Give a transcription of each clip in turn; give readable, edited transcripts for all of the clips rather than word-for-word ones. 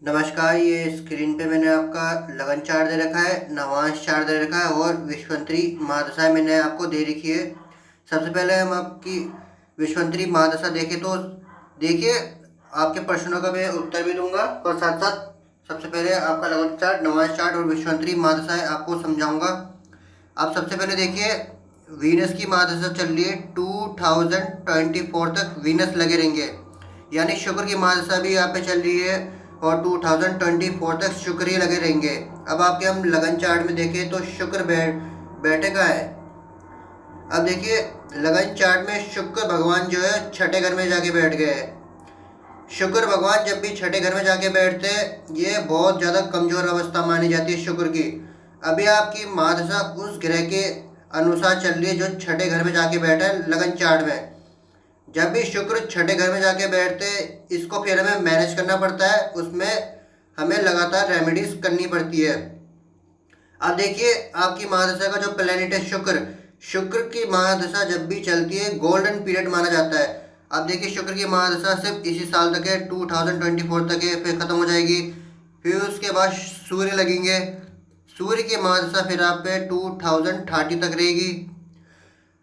नमस्कार। ये स्क्रीन पे मैंने आपका लगन चार्ट दे रखा है, नवांश चार्ट दे रखा है और विश्वंतरी महादशा मैंने आपको दे रखी है। सबसे पहले हम आपकी विश्वंतरी महादशा देखें तो देखिए, आपके प्रश्नों का मैं उत्तर भी दूंगा और साथ साथ सबसे पहले आपका लगन चार्ट, नवांश चार्ट और विश्वंतरी महादशा है आपको समझाऊंगा। आप सबसे पहले देखिए, वीनस की महादशा चल रही है 2024 तक वीनस लगे रहेंगे, यानी शुक्र की महादशा भी यहाँ पे चल रही है और 2024 तक शुक्र ही लगे रहेंगे। अब आपके हम लगन चार्ट में देखें तो शुक्र बैठे का है। अब देखिए, लगन चार्ट में शुक्र भगवान जो है छठे घर में जाके बैठ गए हैं। शुक्र भगवान जब भी छठे घर में जाके बैठते हैं, ये बहुत ज़्यादा कमज़ोर अवस्था मानी जाती है शुक्र की। अभी आपकी महादशा उस ग्रह के अनुसार चल रही है जो छठे घर में जाके बैठा है लगन चार्ट में। जब भी शुक्र छठे घर में जाके बैठते, इसको फिर हमें मैनेज करना पड़ता है, उसमें हमें लगातार रेमेडीज करनी पड़ती है। अब देखिए, आपकी महादशा का जो प्लेनेट है शुक्र, शुक्र की महादशा जब भी चलती है गोल्डन पीरियड माना जाता है। अब देखिए, शुक्र की महादशा सिर्फ इसी साल तक है, 2024 तक है, फिर ख़त्म हो जाएगी। फिर उसके बाद सूर्य लगेंगे, सूर्य की महादशा फिर आप पे 2030 तक रहेगी।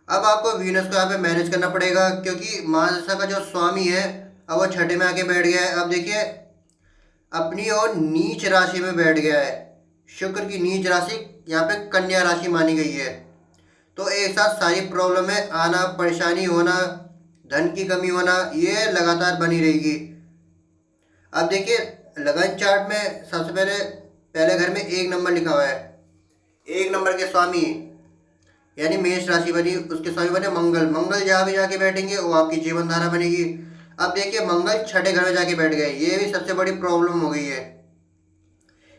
अब आपको वीनस को यहाँ पे मैनेज करना पड़ेगा, क्योंकि महादशा का जो स्वामी है अब वो छठे में आके बैठ गया है। अब देखिए, अपनी और नीच राशि में बैठ गया है। शुक्र की नीच राशि यहाँ पे कन्या राशि मानी गई है। तो एक साथ सारी प्रॉब्लम है, आना, परेशानी होना, धन की कमी होना, ये लगातार बनी रहेगी। अब देखिए, लगन चार्ट में सबसे पहले पहले घर में 1 नंबर लिखा हुआ है। 1 नंबर के स्वामी यानी मेष राशि बनी, उसके स्वामी बने मंगल। मंगल जहाँ भी जाके बैठेंगे वो आपकी जीवन धारा बनेगी। अब देखिए, मंगल छठे घर में जाके बैठ गए, ये भी सबसे बड़ी प्रॉब्लम हो गई है।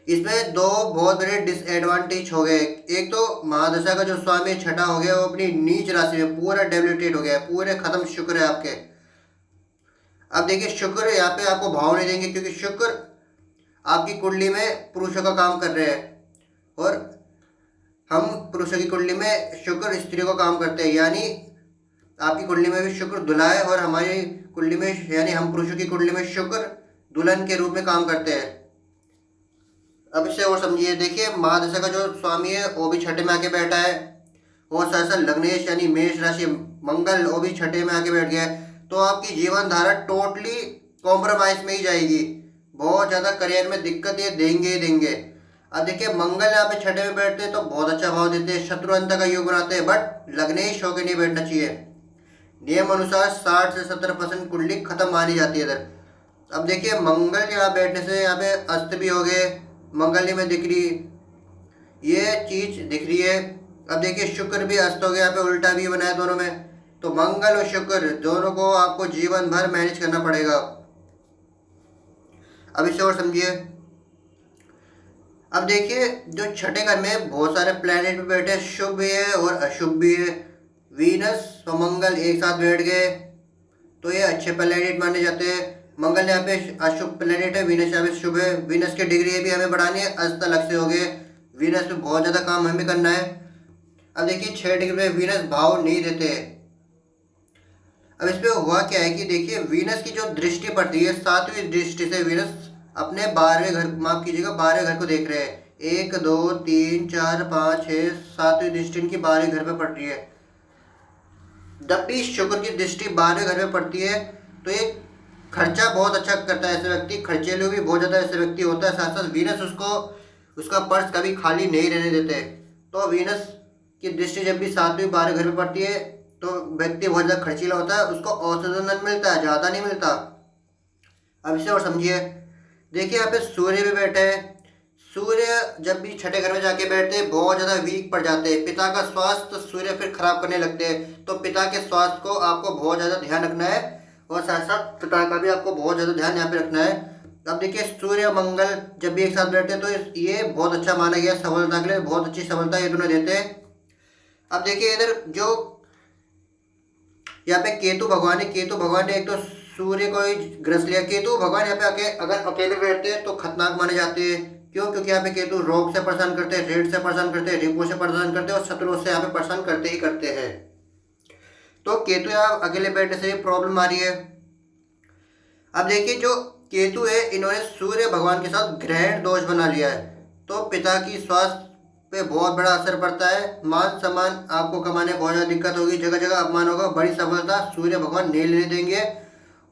इसमें दो बहुत बड़े डिसएडवांटेज हो गए। एक तो महादशा का जो स्वामी छठा हो गया वो अपनी नीच राशि में पूरा डेबिलिटेट हो गया है, पूरे खत्म शुक्र है आपके। अब देखिए, शुक्र यहाँ पे आपको भाव नहीं देंगे, क्योंकि शुक्र आपकी कुंडली में पुरुषों का काम कर रहे हैं और हम पुरुषों की कुंडली में शुक्र स्त्रियों का काम करते हैं। यानी आपकी कुंडली में भी शुक्र दुल्हा है और हमारी कुंडली में यानी हम पुरुषों की कुंडली में शुक्र दुल्हन के रूप में काम करते हैं। अब इसे और समझिए, देखिए, महादशा का जो स्वामी है वो भी छठे में आके बैठा है और साथ साथ लग्नेश यानी मेष राशि मंगल वो भी छठे में आके बैठ गया है। तो आपकी जीवन धारा टोटली कॉम्प्रोमाइज में ही जाएगी। बहुत ज़्यादा करियर में दिक्कत ये देंगे ही देंगे। अब देखिए, मंगल यहाँ पे छठे में बैठते हैं तो बहुत अच्छा भाव देते हैं, शत्रु अंत का योग बनाते हैं, बट लग्नेश होकर नहीं बैठना चाहिए। नियम अनुसार 60 से 70% कुंडली खत्म मानी जाती है इधर। अब देखिए, मंगल यहाँ बैठने से यहाँ पे अस्त भी हो गए, मंगल में दिख रही ये चीज दिख रही है। अब देखिए, शुक्र भी अस्त हो गया, यहाँ पे उल्टा भी बनाया दोनों में। तो मंगल और शुक्र दोनों को आपको जीवन भर मैनेज करना पड़ेगा। अब इसे और समझिए। अब देखिए, जो छठे घर में बहुत सारे प्लैनेट भी बैठे हैं, शुभ भी है और अशुभ भी है। वीनस और मंगल एक साथ बैठ गए तो ये अच्छे प्लैनेट माने जाते हैं। मंगल यहाँ पे अशुभ प्लैनेट है, वीनस यहाँ पे शुभ है। वीनस की डिग्री भी हमें बढ़ानी है, अस्त अलग से हो गए। वीनस पे बहुत ज़्यादा काम हमें करना है। अब देखिए, 6 डिग्री में वीनस भाव नहीं देते। अब इस पे हुआ क्या है कि देखिए, वीनस की जो दृष्टि पड़ती है, 7वीं दृष्टि से वीनस अपने 12वें घर, माफ कीजिएगा, 12वें घर को देख रहे हैं। 1 2 3 4 5 6 7वीं दृष्टि इनकी 12वें घर पे पड़ रही है। जब भी शुक्र की दृष्टि 12वें घर में पड़ती है तो ये खर्चा बहुत अच्छा करता है ऐसे व्यक्ति, खर्चेलू भी बहुत ज़्यादा ऐसे व्यक्ति होता है। साथ साथ वीनस उसको उसका पर्स कभी खाली नहीं रहने देते। तो वीनस की दृष्टि जब भी 7वीं 12वें घर में पड़ती है तो व्यक्ति बहुत ज़्यादा खर्चीला होता है, उसको औसतन धन मिलता है, ज़्यादा नहीं मिलता। अब इसे और समझिए। देखिए, यहाँ पे सूर्य भी बैठे हैं। सूर्य जब भी छठे घर में जाके बैठते हैं बहुत ज़्यादा वीक पड़ जाते हैं। पिता का स्वास्थ्य तो सूर्य फिर खराब करने लगते हैं, तो पिता के स्वास्थ्य को आपको बहुत ज़्यादा ध्यान रखना है और साथ साथ पिता का भी आपको बहुत ज़्यादा ध्यान यहाँ पे रखना है। अब देखिए, सूर्य और मंगल जब भी एक साथ बैठते हैं तो ये बहुत अच्छा माना गया सफलता के लिए, बहुत अच्छी सफलता ये दोनों देते हैं। अब देखिए, इधर जो यहाँ पे केतु भगवान है, केतु भगवान ने एक तो सूर्य को ही ग्रस लिया। केतु भगवान यहाँ पे आके अगर अकेले बैठते हैं तो खतरनाक माने जाते हैं। क्यों? क्योंकि यहाँ पे केतु रोग से परेशान करते हैं, रेड से परेशान करते हैं, रिपो से परेशान करते हैं और शत्रुओं से यहाँ पे परेशान करते ही करते हैं। तो केतु यहाँ अकेले बैठने से प्रॉब्लम आ रही है। अब देखिए, जो केतु है, इन्होंने सूर्य भगवान के साथ ग्रहण दोष बना लिया है, तो पिता की स्वास्थ्य पे बहुत बड़ा असर पड़ता है। मान सम्मान आपको कमाने बहुत ज़्यादा दिक्कत होगी, जगह जगह अपमान होगा, बड़ी सफलता सूर्य भगवान नहीं लेने देंगे।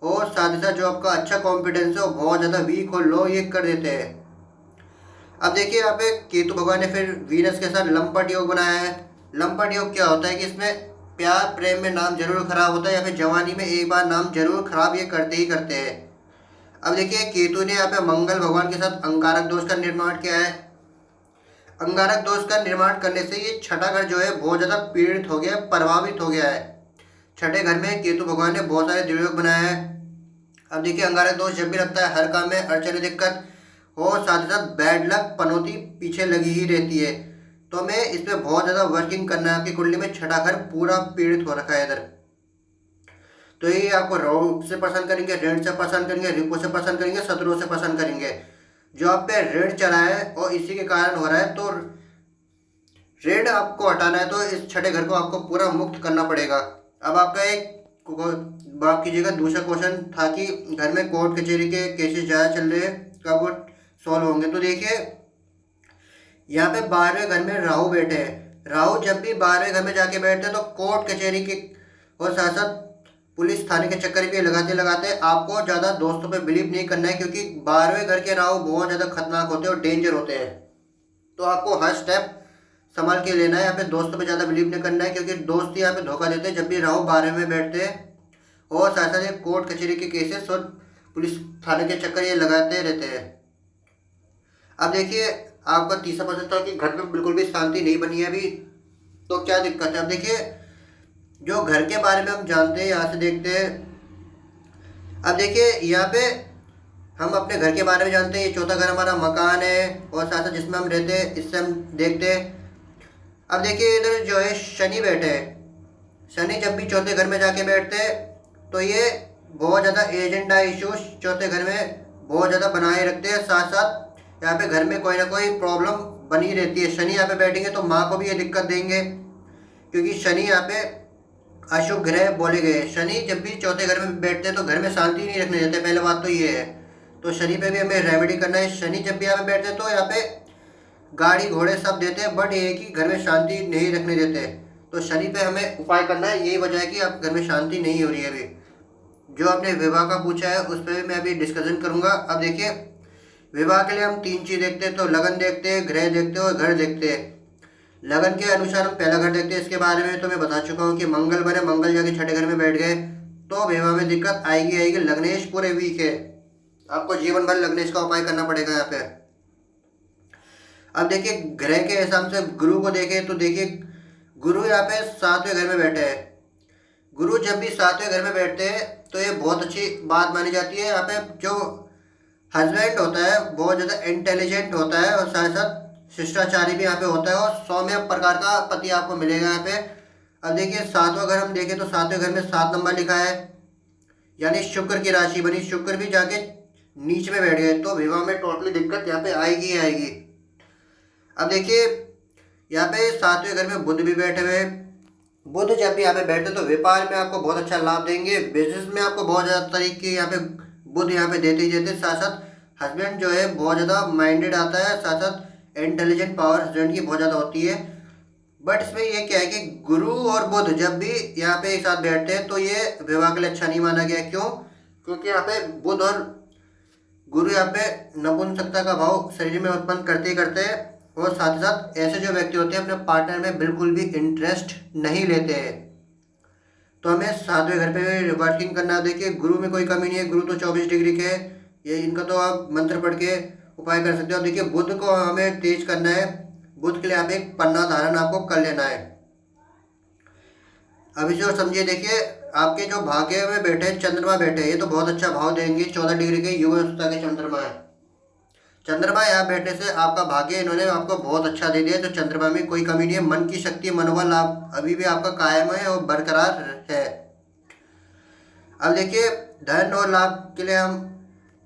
और साथ ही साथ जो आपका अच्छा कॉन्फिडेंस है वो बहुत ज़्यादा वीक और लो ये कर देते हैं। अब देखिए यहाँ पे केतु भगवान ने फिर वीनस के साथ लंपट योग बनाया है। लंपट योग क्या होता है कि इसमें प्यार प्रेम में नाम जरूर खराब होता है, या फिर जवानी में एक बार नाम जरूर खराब ये करते ही करते हैं। अब देखिए केतु ने यहाँ पे मंगल भगवान के साथ अंगारक दोष का निर्माण किया है। अंगारक दोष का निर्माण करने से ये छठा घर जो है बहुत ज़्यादा पीड़ित हो गया, प्रभावित हो गया है। छठे घर में केतु भगवान ने बहुत सारे दुर्योग बनाया है। अब देखिए अंगारक दोष जब भी लगता है हर काम में अड़चने, दिक्कत और साथ ही साथ बैड लक पनौती पीछे लगी ही रहती है। तो हमें इस पर बहुत ज़्यादा वर्किंग करना है। आपकी कुंडली में छठा घर पूरा पीड़ित हो रखा है इधर, तो ये आपको रोग से परेशान करेंगे, ऋण से परेशान करेंगे, रिपो से परेशान करेंगे, शत्रुओं से परेशान करेंगे। जो आप पे ऋण चला है और इसी के कारण हो रहा है, तो ऋण आपको हटाना है तो इस छठे घर को आपको पूरा मुक्त करना पड़ेगा। अब आपका एक माफ कीजिएगा दूसरा क्वेश्चन था कि घर में कोर्ट कचहरी के केसेस ज़्यादा चल रहे हैं, कब वो सॉल्व होंगे। तो देखिए यहाँ पे 12वें घर में राहु बैठे हैं। राहु जब भी 12वें घर में जाके बैठते हैं तो कोर्ट कचहरी के और साथ साथ पुलिस थाने के चक्कर भी लगाते लगाते आपको ज़्यादा दोस्तों पे बिलीव नहीं करना है, क्योंकि 12वें घर के राहु बहुत ज़्यादा खतरनाक होते हैं और डेंजर होते हैं। तो आपको हर स्टेप संभाल के लेना है। यहाँ पे दोस्तों पे ज़्यादा बिलीव नहीं करना है, क्योंकि दोस्त यहाँ पे धोखा देते हैं जब भी राहु 12वें में बैठते हैं। और साथ साथ ये कोर्ट कचहरी के केसेस और पुलिस थाने के चक्कर ये लगाते रहते हैं। अब देखिए आपका तीसरा प्रश्न था कि घर में बिल्कुल भी शांति नहीं बनी है अभी, तो क्या दिक्कत है। अब देखिए जो घर के बारे में हम जानते हैं, यहाँ से देखते हैं। अब देखिए यहाँ पे हम अपने घर के बारे में जानते हैं। ये चौथा घर हमारा मकान है और साथ साथ जिसमें हम रहते हैं, इससे हम देखते हैं। अब देखिए इधर जो है शनि बैठे हैं। शनि जब भी चौथे घर में जाके बैठते हैं तो ये बहुत ज़्यादा एजेंडा इश्यूज चौथे घर में बहुत ज़्यादा बनाए रखते हैं। साथ साथ यहाँ पे घर में कोई ना कोई प्रॉब्लम बनी रहती है। शनि यहाँ पे बैठेंगे तो माँ को भी ये दिक्कत देंगे, क्योंकि शनि यहाँ पे अशुभ ग्रह बोले गए। शनि जब भी चौथे घर में बैठते हैं तो घर में शांति नहीं रखने देते, पहले बात तो ये है। तो शनि पे भी हमें रेमेडी करना है। शनि जब भी यहाँ पे बैठते हैं तो यहाँ पे गाड़ी घोड़े सब देते हैं, बट ये कि घर में शांति नहीं रखने देते। तो शनि पे हमें उपाय करना है। यही वजह है कि आप घर में शांति नहीं हो रही है अभी। जो आपने विवाह का पूछा है उस पर भी मैं अभी डिस्कशन करूँगा। अब देखिए विवाह के लिए हम 3 चीज़ देखते हैं, तो लगन देखते हैं, ग्रह देखते हैं और घर देखते हैं। लगन के अनुसार हम पहला घर देखते हैं। इसके बारे में तो मैं बता चुका हूँ कि मंगल बने, मंगल जाके छठे घर में बैठ गए तो विवाह में दिक्कत आएगी आएगी। लग्नेश पूरे वीक है, आपको जीवन भर लग्नेश का उपाय करना पड़ेगा यहाँ पे। अब देखिए ग्रह के हिसाब से गुरु को देखें तो देखिए गुरु यहाँ पे 7वें घर में बैठे हैं। गुरु जब भी 7वें घर में बैठते हैं तो ये बहुत अच्छी बात मानी जाती है। यहाँ पे जो हस्बैंड होता है बहुत ज़्यादा इंटेलिजेंट होता है और साथ साथ शिष्टाचारी भी यहाँ पे होता है और सौम्य प्रकार का पति आपको मिलेगा यहाँ पे। अब देखिए 7वां घर हम देखें तो 7वें घर में 7 नंबर लिखा है, यानी शुक्र की राशि बनी। शुक्र भी जाके नीच में बैठ गए तो विवाह में टोटली दिक्कत यहाँ पे आएगी ही आएगी। अब देखिए यहाँ पे 7वें घर में बुध भी बैठे हुए। बुध जब भी यहाँ पे बैठे तो व्यापार में आपको बहुत अच्छा लाभ देंगे, बिजनेस में आपको बहुत ज़्यादा तरीके यहाँ पे बुध यहाँ पे देते ही देते। साथ साथ हस्बैंड जो है बहुत ज़्यादा माइंडेड आता है, साथ साथ इंटेलिजेंट पावर हस्बैंड की बहुत ज़्यादा होती है। बट इसमें ये क्या है कि गुरु और बुध जब भी यहाँ पे एक साथ बैठते हैं तो ये विवाह के लिए अच्छा नहीं माना गया। क्यों? क्योंकि यहाँ पे बुध और गुरु यहाँ पे नपुंसकता का भाव शरीर में उत्पन्न करते ही करते हैं। और साथ ही साथ ऐसे जो व्यक्ति होते हैं अपने पार्टनर में बिल्कुल भी इंटरेस्ट नहीं लेते हैं। तो हमें 7वें घर पे वर्किंग करना। देखिए गुरु में कोई कमी नहीं है, गुरु तो 24 डिग्री के है, ये इनका तो आप मंत्र पढ़ के उपाय कर सकते हो। अब देखिए बुध को हमें तेज करना है। बुध के लिए आप एक पन्ना धारण आपको कर लेना है। अभी जो समझिए देखिए आपके जो भाग्य में बैठे चंद्रमा बैठे, ये तो बहुत अच्छा भाव देंगे। 14 डिग्री के युग अवस्था के चंद्रमा है। चंद्रमा यहाँ बैठने से आपका भाग्य इन्होंने आपको बहुत अच्छा दे दिया। तो चंद्रमा में कोई कमी नहीं है। मन की शक्ति मनोबल आप अभी भी आपका कायम है और बरकरार है। अब देखिए धन और लाभ के लिए हम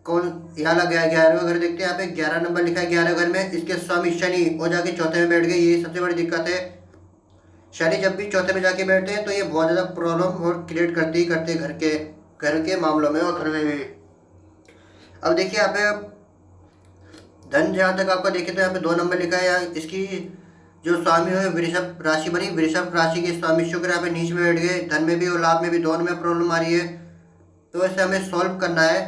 कौन यहाँ लग गया 11वें घर देखते हैं। यहाँ पे 11 नंबर लिखा है 11वें घर में। इसके स्वामी शनि वो जाके चौथे में बैठ गए, ये सबसे बड़ी दिक्कत है। शनि जब भी चौथे में जाके बैठते हैं तो ये बहुत ज़्यादा प्रॉब्लम और क्रिएट करते ही करते घर के मामलों में और घर में भी। अब देखिए यहाँ पे धन जहाँ तक आपका देखें तो यहाँ पे 2 नंबर लिखा है। यहाँ इसकी जो स्वामी है वृषभ राशि बनी, वृषभ राशि के स्वामी शुक्र यहाँ पे नीचे में बैठ गए। धन में भी और लाभ में भी दोनों में प्रॉब्लम आ रही है, तो इसे हमें सॉल्व करना है।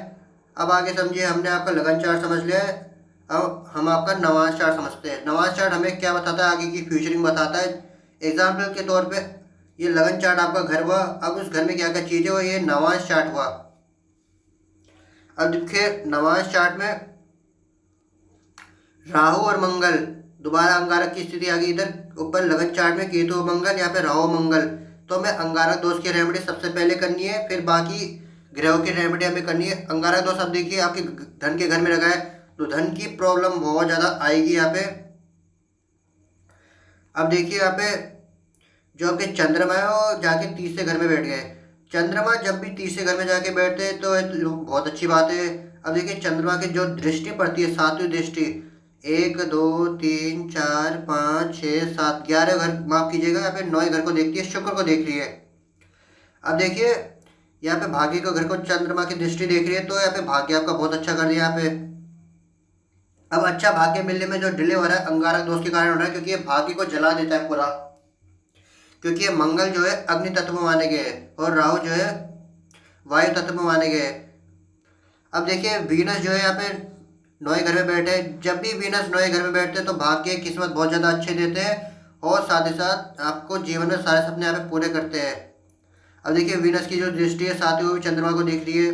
अब आगे समझिए, हमने आपका लगन चार्ट समझ लिया है। अब हम आपका नवांश चार्ट समझते हैं। नवांश चार्ट हमें क्या बताता है, आगे की फ्यूचरिंग बताता है। एग्जाम्पल के तौर पे ये लगन चार्ट आपका घर हुआ, अब उस घर में क्या क्या चीज़ें हुआ, ये नवांश चार्ट हुआ। अब देखिए नवांश चार्ट में राहु और मंगल, दोबारा अंगारक की स्थिति आ गई। इधर ऊपर लगन चार्ट में केतु और मंगल, यहाँ पे राहु मंगल। तो हमें अंगारक दोष की रेमेडी सबसे पहले करनी है, फिर बाकी ग्रहों की रेमेडी हमें करनी है। अंगारक दोष अब देखिए आपके धन के घर में लगा है, तो धन की प्रॉब्लम बहुत ज़्यादा आएगी यहाँ पे। अब देखिए यहाँ पे जो आपके चंद्रमा है वो जाके तीसरे घर में बैठ गए। चंद्रमा जब भी तीसरे घर में जाके बैठते हैं तो बहुत अच्छी बात है। अब देखिए चंद्रमा की जो दृष्टि पड़ती है, सातवीं दृष्टि, 1 2 3 4 5 6 7 11 घर, माफ कीजिएगा, यहाँ पे 9 घर को देखती है, शुक्र को देख रही है। अब देखिए यहाँ पे भाग्य को घर को चंद्रमा की दृष्टि देख रही है, तो यहाँ पे भाग्य आपका बहुत अच्छा कर दिया यहाँ पे। अब अच्छा भाग्य मिलने में जो डिले हो रहा है अंगारक दोष के कारण हो रहा है, क्योंकि ये भाग्य को जला देता है पूरा। क्योंकि ये मंगल जो है अग्नि तत्व में माने गए और राहु जो है वायु तत्व में माने गए। अब देखिए वीनस जो है यहाँ पे 9 घर में बैठे। जब भी वीनस 9 घर में बैठते हैं तो भाग्य किस्मत बहुत ज़्यादा अच्छे देते हैं और साथ ही साथ आपको जीवन में सारे सपने यहाँ पे पूरे करते हैं। अब देखिए वीनस की जो दृष्टि है साथ ही वो भी चंद्रमा को देख रही है,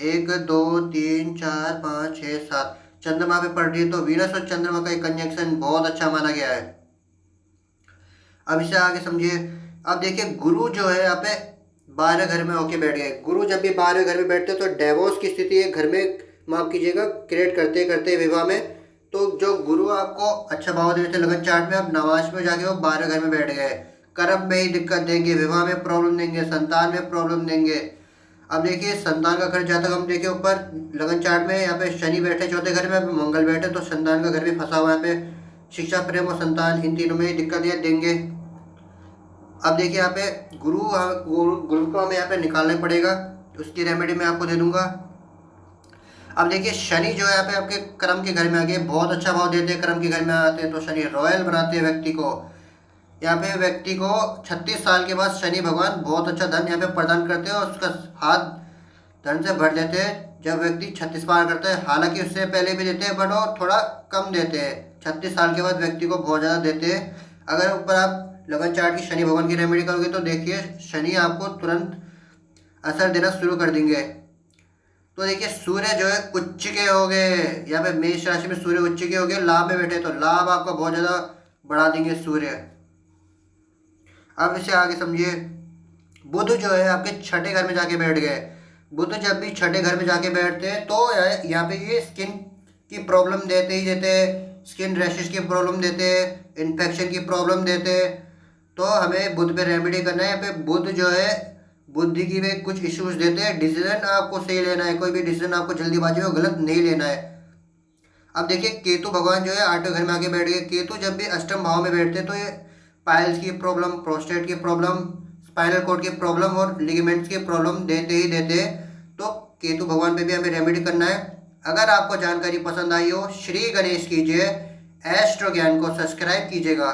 1 2 3 4 5 6 7 चंद्रमा पे पड़ रही है, तो वीनस और चंद्रमा का एक कंजंक्शन बहुत अच्छा माना गया है। अब इसे आगे समझिए। अब देखिए गुरु जो है यहाँ पे 12 घर में होके बैठ गए। गुरु जब भी 12 घर में बैठते हैं तो डिवोर्स की स्थिति है घर में, माफ कीजिएगा, क्रिएट करते करते विवाह में। तो जो गुरु आपको अच्छा भाव देते थे लगन चार्ट में, अब नवांश में जाके वो 12 घर में बैठ गए। कर्म में ही दिक्कत देंगे, विवाह में प्रॉब्लम देंगे, संतान में प्रॉब्लम देंगे। अब देखिए संतान का घर जहाँ तक हम देखें ऊपर लगन चार्ट में, यहाँ पे शनि बैठे चौथे घर में, मंगल बैठे, तो संतान का घर भी फंसा हुआ है यहाँ पे। शिक्षा, प्रेम और संतान, इन तीनों में ही दिक्कत देंगे। अब देखिए यहाँ पे गुरु को हमें यहाँ पे निकालना पड़ेगा, उसकी रेमेडी मैं आपको दे दूंगा। अब देखिए शनि जो है यहाँ पे आपके कर्म के घर में आ गए, बहुत अच्छा भाव देते हैं, कर्म के घर में आते हैं तो शनि रॉयल बनाते हैं व्यक्ति को। यहाँ पे व्यक्ति को 36 साल के बाद शनि भगवान बहुत अच्छा धन यहाँ पे प्रदान करते हैं और उसका हाथ धन से भर देते हैं जब व्यक्ति 36 पार करता है। हालांकि उससे पहले भी देते हैं बट वो थोड़ा कम देते हैं, 36 साल के बाद व्यक्ति को बहुत ज़्यादा देते हैं। अगर ऊपर आप लगन चार्ट की शनि भगवान की रेमेडी करोगे तो देखिए शनि आपको तुरंत असर देना शुरू कर देंगे। तो देखिए सूर्य जो है उच्च के हो गए, यहाँ पे मेष राशि में सूर्य उच्च के हो गए, लाभ में बैठे, तो लाभ आपका बहुत ज़्यादा बढ़ा देंगे सूर्य। अब इसे आगे समझिए। बुध जो है आपके छठे घर में जाके बैठ गए। बुध जब भी छठे घर में जाके बैठते हैं तो यहाँ पे ये स्किन की प्रॉब्लम देते ही देते हैं, स्किन रैशेस की प्रॉब्लम देते हैं, इन्फेक्शन की प्रॉब्लम देते हैं। तो हमें बुध पे रेमेडी करना है। यहाँ पे बुध जो है बुद्धि की भी कुछ इश्यूज देते हैं। डिसीजन आपको सही लेना है, कोई भी डिसीजन आपको जल्दीबाजी में गलत नहीं लेना है। अब देखिए केतु भगवान जो है 8वें घर में आके बैठ गए। केतु जब भी अष्टम भाव में बैठते हैं तो ये पाइल्स की प्रॉब्लम, प्रोस्टेट की प्रॉब्लम, स्पाइनल कॉर्ड की प्रॉब्लम और लिगामेंट्स की प्रॉब्लम देते ही देते हैं। तो केतु भगवान पे भी हमें रेमेडी करना है। अगर आपको जानकारी पसंद आई हो, श्री गणेश कीजिए, एस्ट्रो ज्ञान को सब्सक्राइब कीजिएगा।